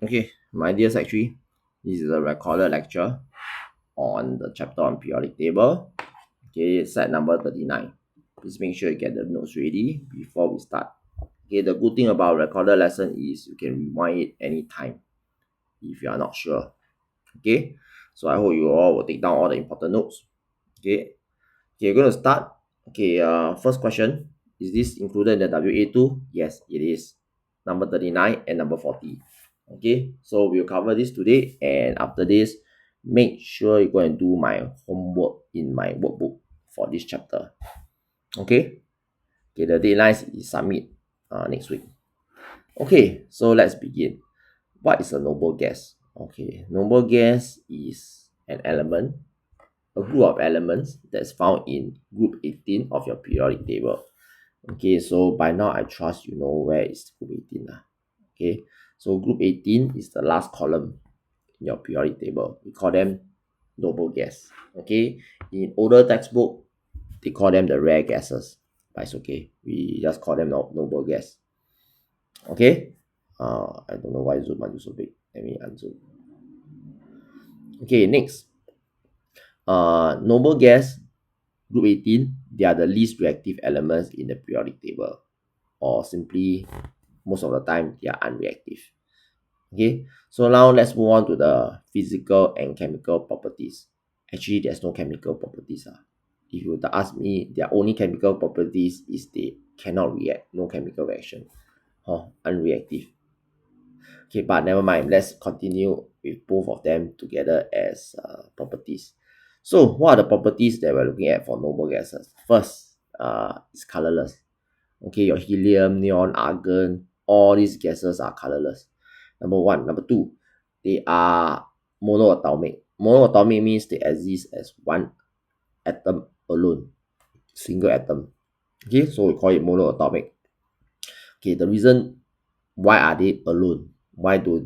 Okay, my dear Sec 3, this is a recorded lecture on the chapter on periodic table. Okay, set number 39. Please make sure you get the notes ready before we start. Okay, the good thing about recorded lesson is you can rewind it anytime if you are not sure. Okay, so I hope you all will take down all the important notes. Okay, we're going to start. Okay, first question. Is this included in the WA2? Yes, it is. Number 39 and number 40. Okay, so we'll cover this today, and after this, make sure you go and do my homework in my workbook for this chapter. Okay, the deadline is submit next week. Okay, so let's begin. What is a noble gas? Okay, noble gas is an element, a group of elements that's found in group 18 of your periodic table. Okay, so by now I trust you know where is group 18. Okay, so group 18 is the last column in your periodic table. We call them noble gas. Okay, in older textbook, they call them the rare gases, but it's okay. We just call them noble gas. Okay, I don't know why Zoom is so big. Let me unzoom. Okay, next. Noble gas, group 18, they are the least reactive elements in the periodic table, or simply most of the time they are unreactive. Okay, so now let's move on to the physical and chemical properties. Actually, there's no chemical properties. If you were to ask me, their only chemical properties is they cannot react, no chemical reaction, unreactive. Okay, but never mind, let's continue with both of them together as properties. So what are the properties that we're looking at for noble gases? First, it's colorless. Okay, your helium, neon, argon, all these gases are colorless. Number one. Number two, they are monoatomic. Monoatomic means they exist as one atom alone, single atom. Okay, so we call it monoatomic. Okay, the reason why are they alone? Why don't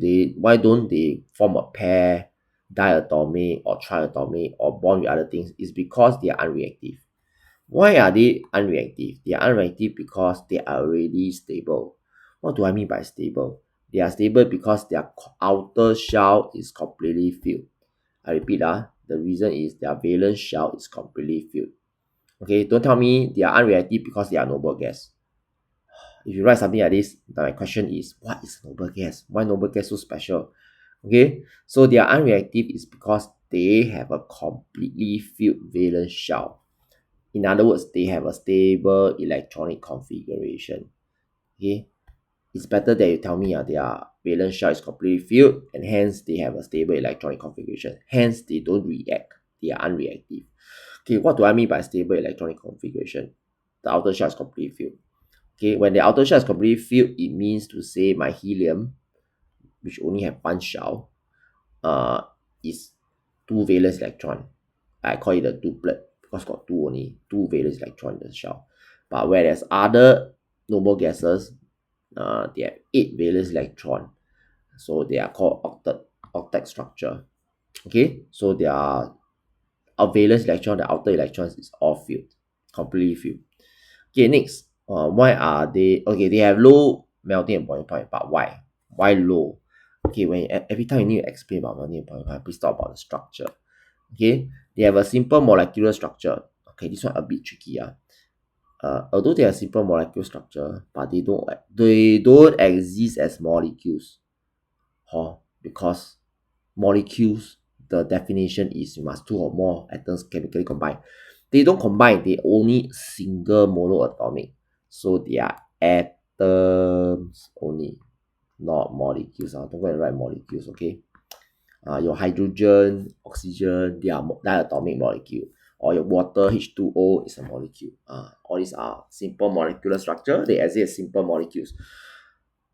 they form a pair, diatomic or triatomic or bond with other things? Is because they are unreactive. Why are they unreactive? They are unreactive because they are already stable. What do I mean by stable? They are stable because their outer shell is completely filled. I repeat, the reason is their valence shell is completely filled. Okay, don't tell me they are unreactive because they are noble gas. If you write something like this, my question is, what is noble gas? Why noble gas so special? Okay, so they are unreactive is because they have a completely filled valence shell. In other words, they have a stable electronic configuration. Okay, it's better that you tell me their valence shell is completely filled and hence they have a stable electronic configuration. Hence, they don't react. They are unreactive. Okay, what do I mean by stable electronic configuration? The outer shell is completely filled. Okay, when the outer shell is completely filled, it means to say my helium, which only have one shell, is two valence electron. I call it a duplet because got two valence electron in the shell. But whereas other noble gases, they have 8 valence electron, so they are called octet structure. Okay, so their valence electron, the outer electrons is all filled, completely filled. Okay, next, why are they? Okay, they have low melting and boiling point, but why? Why low? Okay, when every time you need to explain about melting and boiling point, please talk about the structure. Okay, they have a simple molecular structure. Okay, this one a bit tricky. Although they have simple molecular structure, but they don't exist as molecules. Because molecules, the definition is you must two or more atoms chemically combine. They don't combine, they only single monoatomic. So they are atoms only, not molecules. Don't go and write molecules, okay? Your hydrogen, oxygen, they are diatomic molecule. Or your water, H2O, is a molecule. All these are simple molecular structure. They exist as simple molecules.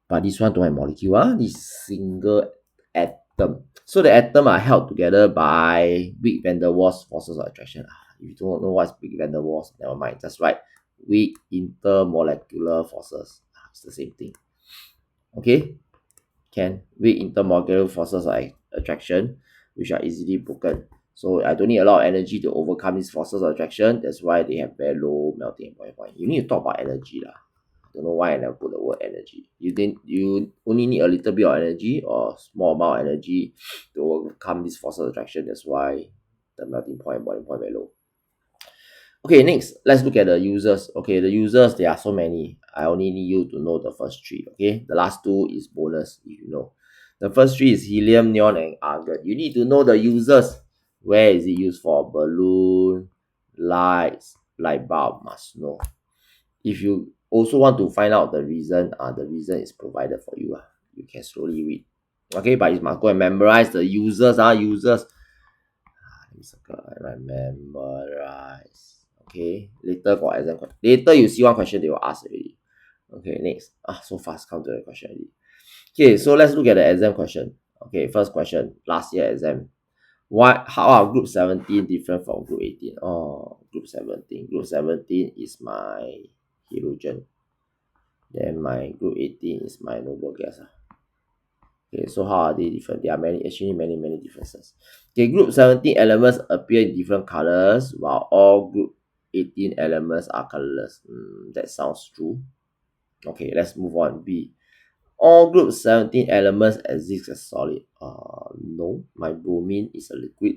But this one don't have molecule. This single atom. So the atom are held together by weak van der Waals forces of attraction. If you don't know what's weak van der Waals, never mind. Just write weak intermolecular forces. It's the same thing. Okay? Weak intermolecular forces of attraction, which are easily broken. So I don't need a lot of energy to overcome these forces of attraction. That's why they have very low melting point. You need to talk about energy. Don't know why I never put the word energy. You only need a little bit of energy or small amount of energy to overcome this force of attraction. That's why the melting point and boiling point very low. Okay, next, let's look at the users. Okay, the users, there are so many. I only need you to know the first three. Okay, the last two is bonus if you know. The first three is helium, neon, and argon. You need to know the users. Where is it used for? Balloon, lights, light bulb, must know. If you also want to find out the reason is provided for you. You can slowly read. Okay, but you must go and memorize the users. Users. Let me circle. I memorize. Okay, later for exam. Later you see one question they will ask already. Okay, next. So fast come to the question already. Okay, so let's look at the exam question. Okay, first question, last year exam. How are group 17 different from group 18? Group 17. Group 17 is my halogen. Then my group 18 is my noble gas. Okay, so how are they different? There are many differences. Okay, group 17 elements appear in different colors, while all group 18 elements are colorless. That sounds true. Okay, let's move on. B. All group 17 elements exist as solid. No, my bromine is a liquid.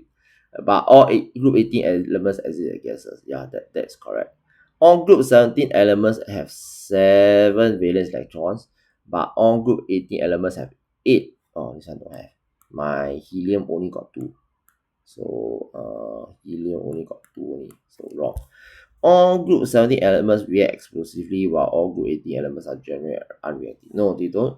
But all group 18 elements exist as gases. Yeah, that's correct. All group 17 elements have 7 valence electrons, but all group 18 elements have 8. This one don't have. My helium only got 2. So helium only got 2 only. So wrong. All group 17 elements react explosively while all group 18 elements are generally unreactive. No, they don't.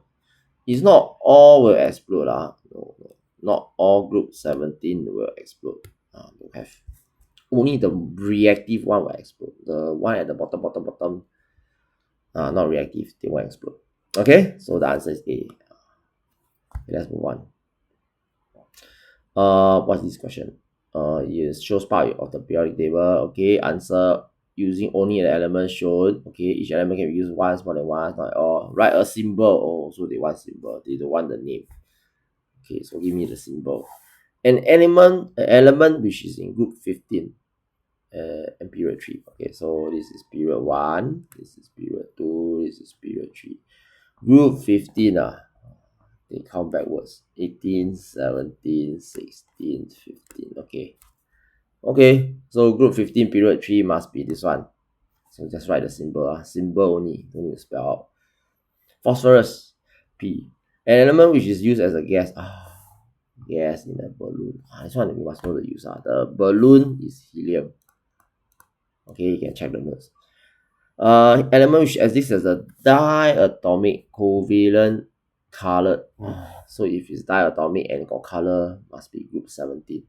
It's not all will explode. No. Not all group 17 will explode. Don't have. Only the reactive one will explode. The one at the bottom, not reactive, they won't explode. Okay, so the answer is A. Okay, let's move on. What's this question? It shows part of the periodic table. Okay, answer using only the element shown. Okay, each element can be used once, more than once, not all. Write a symbol. So they want symbol. They don't want the name. Okay, so give me the symbol. An element which is in group 15 and period 3. Okay, so this is period 1, this is period 2, this is period 3. Group 15, they count backwards. 18, 17, 16, 15. Okay, so group 15 period 3 must be this one. So just write the symbol. Symbol only, don't need to spell out. Phosphorus, P. An element which is used as a gas. Gas in a balloon. This one we must know the use. The balloon is helium. Okay, you can check the notes. Element which exists as a diatomic covalent colored. So if it's diatomic and got color, must be group 17.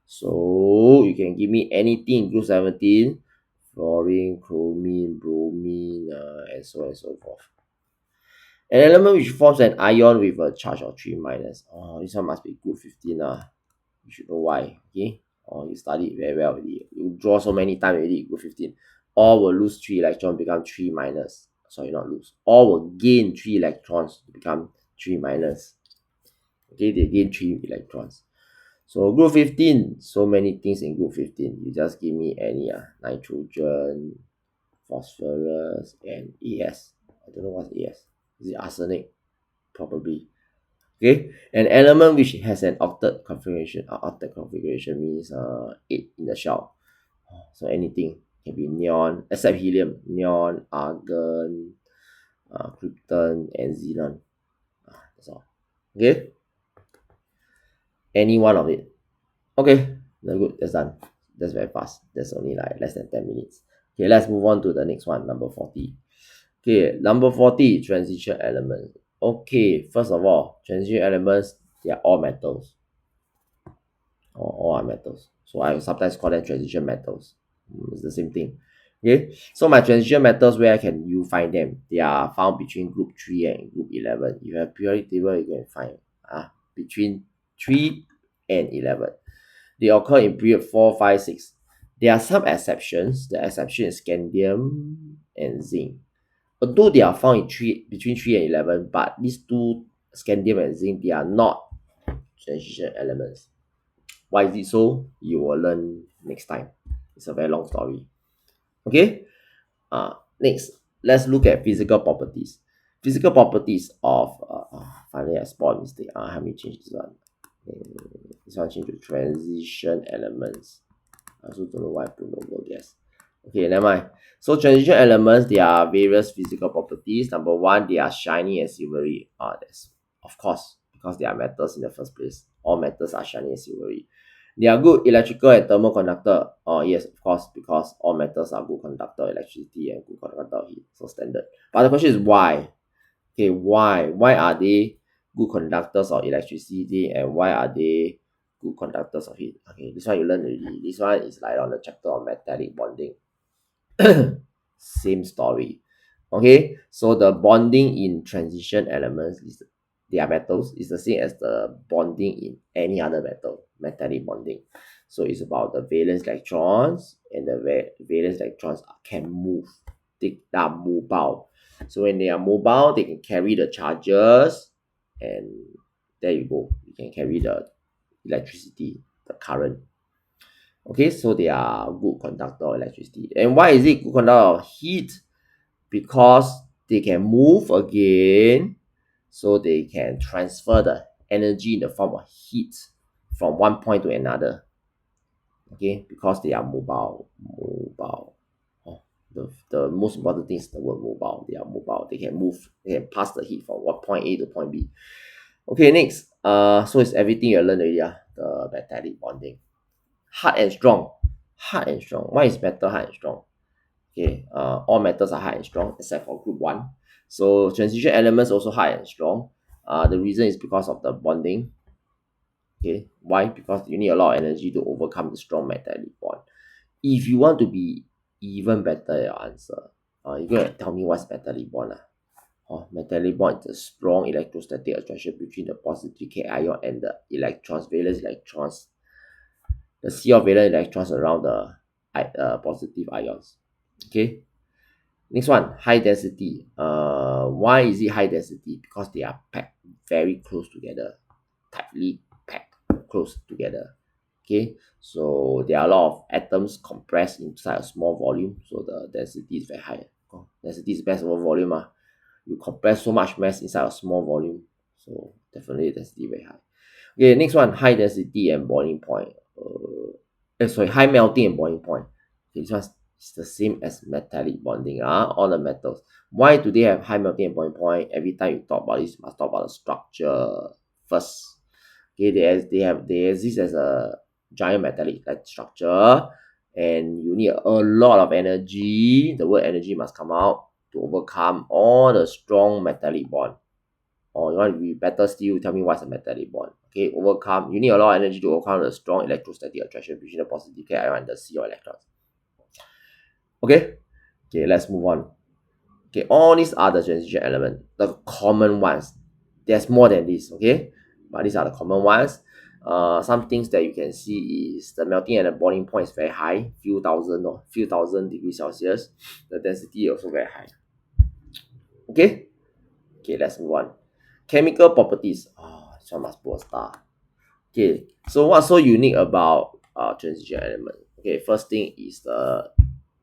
So you can give me anything in group 17. Fluorine, chromine, bromine, and so on and so forth. An element which forms an ion with a charge of 3 minus. This one must be group 15. You should know why. Okay. You studied very well already. You draw so many times already, group 15. All will lose 3 electrons, become 3 minus. Sorry, not lose. All will gain 3 electrons to become 3 minus. Okay, they gain 3 electrons. So group 15, so many things in group 15. You just give me any nitrogen, phosphorus, and AS. I don't know what's AS. Is it arsenic? Probably. Okay, an element which has an octet configuration. Octet configuration means 8 in the shell. So anything can be neon, except helium, neon, argon, krypton, and xenon. That's all. Okay, any one of it. Okay, very good. That's done. That's very fast. That's only like less than 10 minutes. Okay, let's move on to the next one, number 40. Okay, number 40, transition elements. Okay, first of all, transition elements, they are all metals. All are metals. So I sometimes call them transition metals. It's the same thing. Okay, so my transition metals, where can you find them? They are found between group 3 and group 11. If you have periodic table, you can find between 3 and 11. They occur in period 4, 5, 6. There are some exceptions. The exception is scandium and zinc. Although they are found in between 3 and 11, but these two, scandium and zinc, they are not transition elements. Why is it so? You will learn next time. It's a very long story. Okay. Next, let's look at physical properties. Physical properties of finally I spot a mistake. Help me change this one. This one change to transition elements. I also don't know why I put no word. Yes. Okay, never mind. So transition elements, there are various physical properties. Number one, they are shiny and silvery. That's of course because they are metals in the first place. All metals are shiny and silvery. They are good electrical and thermal conductor. Yes, of course, because all metals are good conductor of electricity and good conductor of heat. So standard. But the question is why? Okay, why? Why are they good conductors of electricity and why are they good conductors of heat? Okay, this one you learn already. This one is like on the chapter of metallic bonding. Same story. Okay, so the bonding in transition elements is they are metals is the same as the bonding in any other metal, metallic bonding. So it's about the valence electrons, and the valence electrons can move. They are mobile. So when they are mobile, they can carry the charges, and there you go. You can carry the electricity, the current. Okay, so they are good conductor of electricity. And why is it good conductor of heat? Because they can move again, so they can transfer the energy in the form of heat from one point to another. Okay, because they are mobile. The most important thing is the word mobile. They are mobile. They can move. They can pass the heat from one point A to point B. Okay, next. So it's everything you learned already. The metallic bonding. Hard and strong. Hard and strong. Why is metal hard and strong? Okay, all metals are hard and strong except for group 1. So transition elements also hard and strong. The reason is because of the bonding. Okay, why? Because you need a lot of energy to overcome the strong metallic bond. If you want to be even better your answer, you're going to tell me what's metallic bond. Metallic bond is a strong electrostatic attraction between the positive K ion and the electrons, valence electrons, the sea of valence electrons around the positive ions. Okay. Next one, high density. Why is it high density? Because they are packed very close together, tightly packed close together. Okay, so there are a lot of atoms compressed inside a small volume, so the density is very high. Density is mass over volume. You compress so much mass inside a small volume, so definitely density very high. Okay, next one, high density and boiling point. High melting and boiling point. Okay, this one is the same as metallic bonding. All the metals. Why do they have high melting and boiling point? Every time you talk about this, you must talk about the structure first. Okay, they exist as a giant metallic structure, and you need a lot of energy. The word energy must come out to overcome all the strong metallic bond. Or you want to be better still, tell me what's a metallic bond. Okay, overcome. You need a lot of energy to overcome the strong electrostatic attraction between the positive K ion and the C of electrons. Okay, let's move on. Okay, all these are the transition elements, the common ones. There's more than this, okay? But these are the common ones. Some things that you can see is the melting and the boiling point is very high, few thousand degrees Celsius. The density also very high. Okay, let's move on. Chemical properties. This one must put a star. Okay, so what's so unique about transition element? Okay, first thing is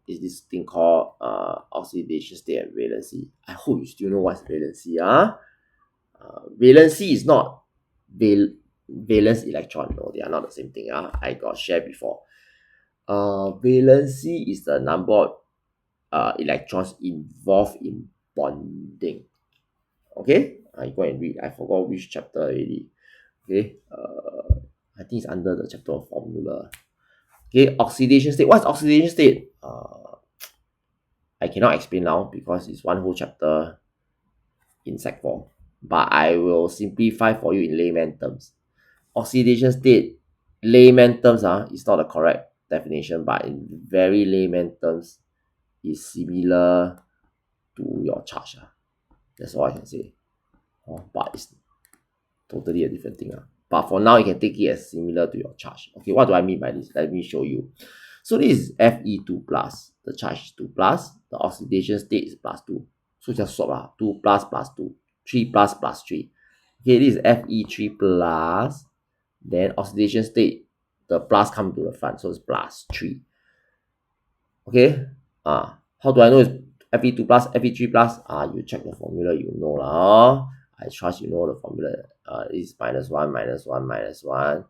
this thing called oxidation state and valency. I hope you still know what's valency. Valency is not valence electron. No, they are not the same thing. I got shared before. Valency is the number of electrons involved in bonding. Okay, I go and read. I forgot which chapter already. Okay, I think it's under the chapter of formula. Okay, oxidation state. What's oxidation state? I cannot explain now because it's one whole chapter in Sec 4. But I will simplify for you in layman terms. Oxidation state, layman terms, is not the correct definition, but in very layman terms, is similar to your charge. That's all I can say. But it's totally a different thing. But for now, you can take it as similar to your charge. Okay, what do I mean by this? Let me show you. So this is Fe2 plus. The charge is 2 plus. The oxidation state is plus 2. So just swap 2 plus plus 2. 3 plus plus 3. Okay, this is Fe3 plus. Then oxidation state, the plus come to the front. So it's plus 3. Okay. How do I know it's Fe2 plus, Fe3 plus, you check the formula, you know lah. I trust you know the formula. Is -1, -1, -1.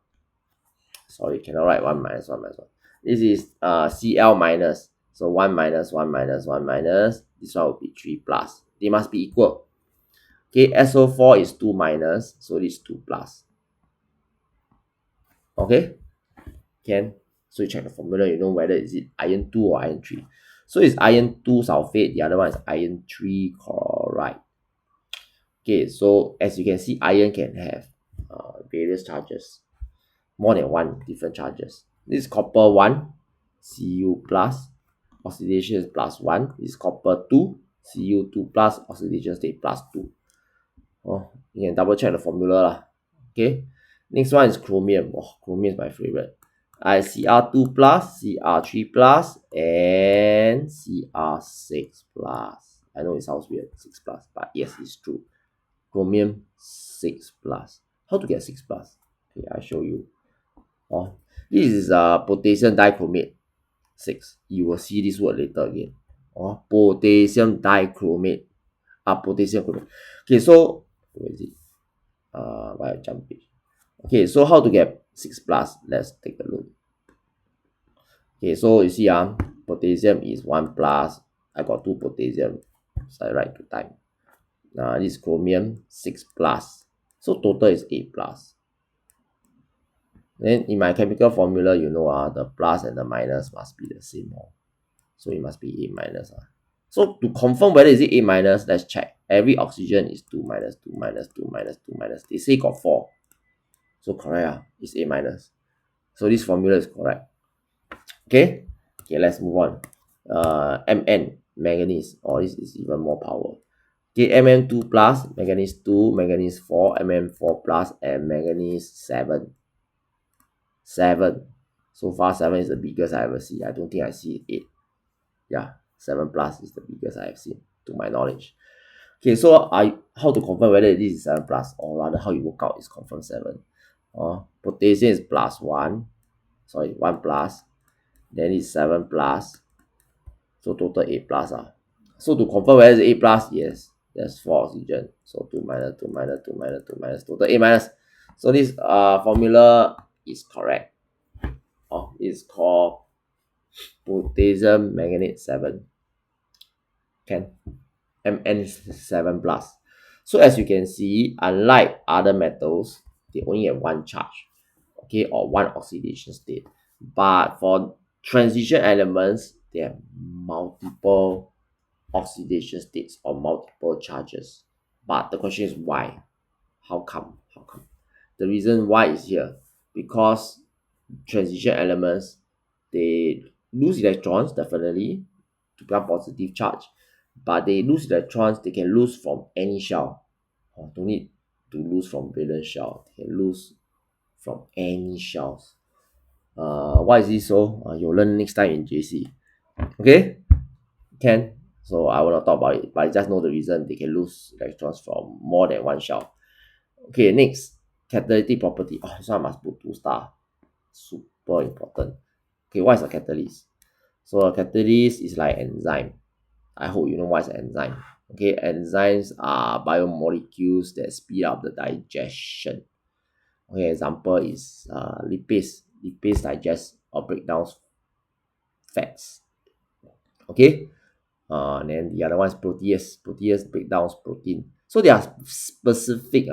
Sorry, cannot write 1 minus 1 minus 1. This is Cl minus. So 1 minus 1 minus 1 minus. This one will be 3 plus. They must be equal. Okay, SO4 is 2 minus. So this is 2 plus. Okay, can. So you check the formula, you know whether is it iron 2 or iron 3. So it's iron 2 sulfate. The other one is iron 3 chloride. Okay, so as you can see, iron can have various charges. More than one different charges. This is copper 1, Cu plus, oxidation is +1. This is copper 2, Cu2 plus, oxidation state +2. Oh, you can double check the formula lah. Okay. Next one is chromium. Oh, chromium is my favorite. Cr2 plus, Cr3 plus, and Cr6 plus. I know it sounds weird, 6 plus, but yes, it's true. Chromium 6 plus. How to get 6 plus? Okay, I'll show you. Oh, this is potassium dichromate 6. You will see this word later again. Oh, potassium dichromate. Potassium chromate. Okay, so where is it? Why I jump page? Okay, so how to get 6 plus? Let's take a look. Okay, so you see, potassium is 1 plus. I got 2 potassium, so I write 2 times. This is chromium 6 plus. So total is 8 plus. Then in my chemical formula, you know, the plus and the minus must be the same. So it must be 8 minus. So to confirm whether is it 8 minus, let's check. Every oxygen is 2 minus, 2 minus, 2 minus, 2 minus. They say got 4. So correct, it's 8 minus. So this formula is correct. Okay, let's move on. Mn, manganese. Oh, this is even more power. Okay, Mn2 plus, manganese 2, manganese 4, Mn4 plus, and manganese 7. 7. So far, 7 is the biggest I ever see. I don't think I see 8. Yeah, 7 plus is the biggest I have seen, to my knowledge. Okay, so how to confirm whether this is 7 plus, or rather how you work out is confirm 7. Potassium is +1. Sorry, 1 plus. Then it's 7 plus. So total 8 plus. So to confirm whether it's 8 plus, yes, there's 4 oxygen. So 2 minus, 2 minus, 2 minus, 2 minus, total 8 minus. So this formula is correct. It's called potassium manganate 7. Can. Mn7 plus. So as you can see, unlike other metals, they only have one charge, okay, or one oxidation state. But for transition elements, they have multiple oxidation states or multiple charges. But the question is why? How come? The reason why is here, because transition elements, they lose electrons definitely to become positive charge, but they lose electrons, they can lose from any shell. Don't need to lose from valence shell, they can lose from any shells. Why is this so? You'll learn next time in JC. Okay, can. So I will not talk about it, but I just know the reason they can lose electrons from more than one shell. Okay, next, catalytic property. This one I must put 2 star. Super important. Okay, what is a catalyst? So a catalyst is like enzyme. I hope you know what is an enzyme. Okay, enzymes are biomolecules that speed up the digestion. Okay, example is lipase. Lipase digest or break down fats. Okay, and then the other one is protease. Protease break down protein. So they are specific.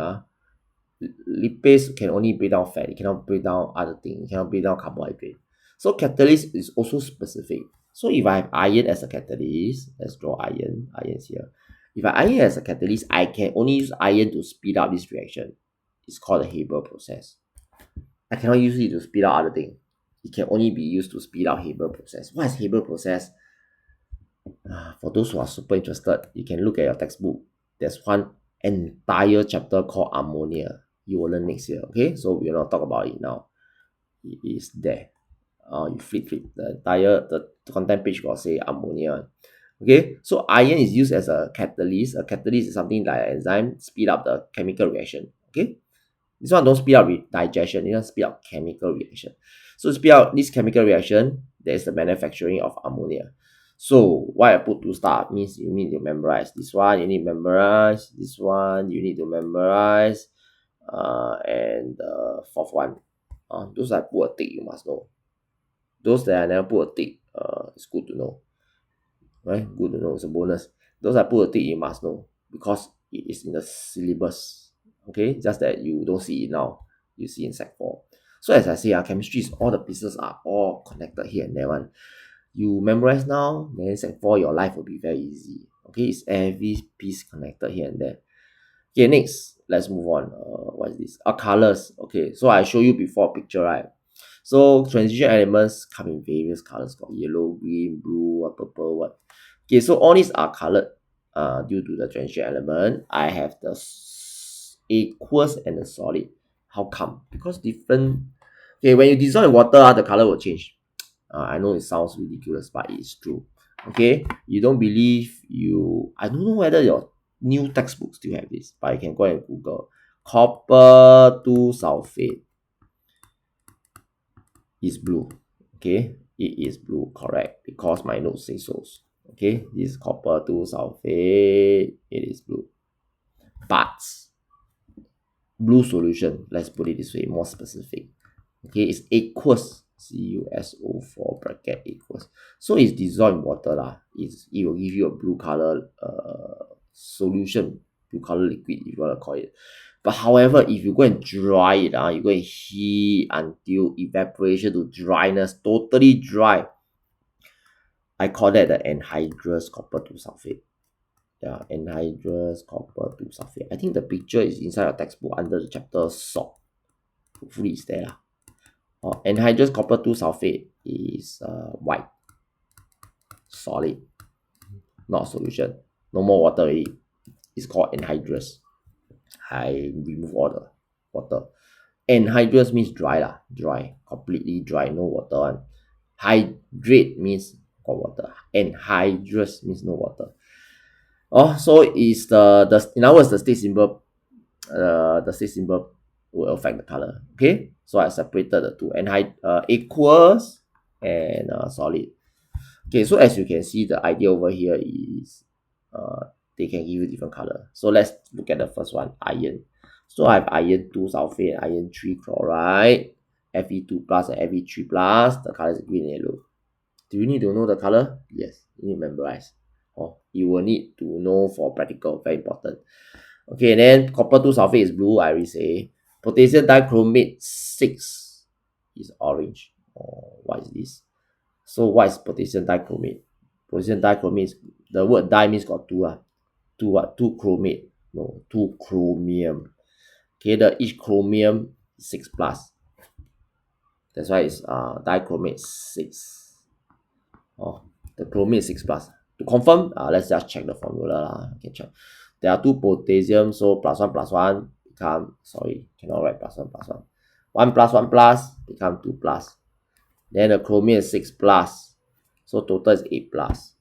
Lipase can only break down fat. It cannot break down other things. It cannot break down carbohydrate. So catalyst is also specific. So if I have iron as a catalyst, let's draw iron. Iron's here. If I iron as a catalyst, I can only use iron to speed up this reaction. It's called the Haber process. I cannot use it to speed up other things. It can only be used to speed up Haber process. What is Haber process? For those who are super interested, you can look at your textbook. There's one entire chapter called ammonia. You will learn next year. Okay, so we will not talk about it now. It is there. You flip the entire the content page will say ammonia. Okay, so iron is used as a catalyst. A catalyst is something like an enzyme, speed up the chemical reaction. Okay, this one don't speed up digestion, it don't speed up chemical reaction. So to speed up this chemical reaction, there is the manufacturing of ammonia. So why I put 2 star means you need to memorize this one, you need to memorize this one, you need to memorize, and the fourth one. Those I put a tick, you must know. Those that I never put a tick, it's good to know. Right? Good to know, it's a bonus. Those I put a tick, you must know because it is in the syllabus. Okay, just that you don't see it now, you see in Sec 4. So as I say, chemistry is all the pieces are all connected here and there one. You memorize now, then Sec 4 your life will be very easy. Okay, it's every piece connected here and there. Okay, next, let's move on. What is this? Colors. Okay, so I show you before picture, right? So transition elements come in various colors, got yellow, green, blue, purple, what. Okay, so all these are colored due to the transition element. I have the aqueous and the solid. How come? Because different. Okay, when you dissolve in water, the color will change. I know it sounds ridiculous, but it's true. Okay, you don't believe you. I don't know whether your new textbooks still have this, but you can go and Google copper 2 sulfate is blue. Okay, it is blue, correct, because my notes say so. Okay, this is copper 2 sulfate, it is blue. But blue solution, let's put it this way, more specific. Okay, it's aqueous. CuSO4 bracket aqueous. So it's dissolved in water lah. It will give you a blue color solution, blue color liquid if you want to call it. But however, if you go and dry it, you go and heat until evaporation to dryness, totally dry. I call that the anhydrous copper 2 sulfate. Yeah, anhydrous copper 2 sulfate. I think the picture is inside your textbook under the chapter salt. Hopefully it's there lah. Anhydrous copper 2 sulfate is white, solid, not solution. No more water already. It's called anhydrous. I remove all the water. Anhydrous means dry lah, dry, completely dry, no water one. Hydrate means got water. Anhydrous means no water. So is the in other words the state symbol, will affect the color. Okay, so I separated the two, aqueous and solid. Okay, so as you can see, the idea over here is they can give you different color. So let's look at the first one, iron. So I have iron 2 sulfate, iron 3 chloride, Fe2 plus and Fe3 plus. The color is green and yellow. Do you need to know the color? Yes, you need to memorize. You will need to know for practical, very important. Okay, then copper 2 sulfate is blue, I already say. Potassium dichromate 6 is orange. What is this? So what is potassium dichromate? Potassium dichromate is, the word di means got two. Two what? Two chromate. No, 2 chromium. Okay, each chromium is 6 plus. That's why it's dichromate 6. The chromate is 6 plus. To confirm, let's just check the formula. Okay, check. There are 2 potassium, so plus 1 become, sorry, cannot write plus 1 plus 1. 1 plus 1 plus become 2 plus. Then the chromium is 6 plus. So total is 8 plus.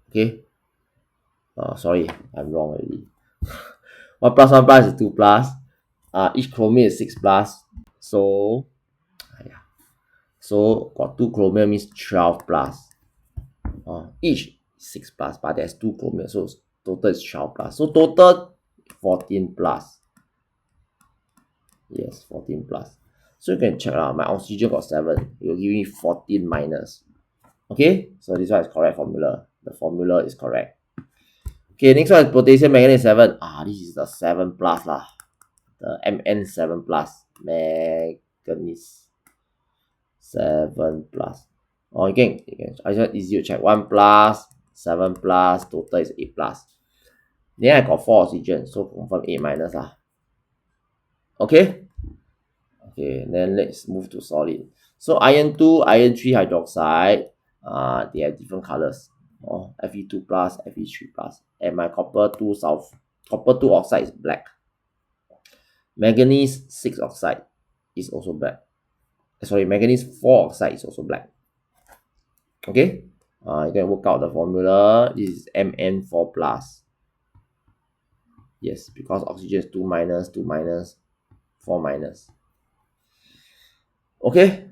Okay. Sorry, I'm wrong already. 1 plus 1 plus is 2 plus. Each chromium is 6 plus. So, so got 2 chromium means 12 plus. Each 6 plus, but there's 2 chromium, so total is 12 plus. So total 14 plus. Yes, 14 plus. So you can check out, my oxygen got 7. It will give me 14 minus. Okay, so this one is correct formula. The formula is correct. Okay, next one is potassium manganese 7. This is the 7 plus lah. The Mn7 plus. Manganese 7 plus. You can I just easy to check. 1 plus, 7 plus, total is 8 plus. Then I got 4 oxygen, so confirm 8 minus lah. Okay? Okay, then let's move to solid. So iron 2, iron 3 hydroxide, they have different colors. Fe2 plus, Fe3 plus. And my copper 2 oxide is black. Manganese 6 oxide is also black. Sorry, manganese 4 oxide is also black. Okay, you can work out the formula. This is Mn4 plus. Yes, because oxygen is 2 minus, 2 minus, 4 minus. Okay,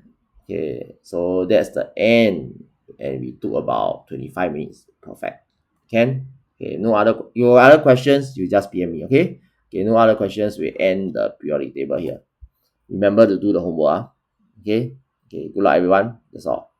so that's the end and we took about 25 minutes. Perfect. Can? Okay, no other, your other questions, you just PM me, okay? Okay, no other questions, we end the periodic table here. Remember to do the homework. Okay? Okay, good luck everyone. That's all.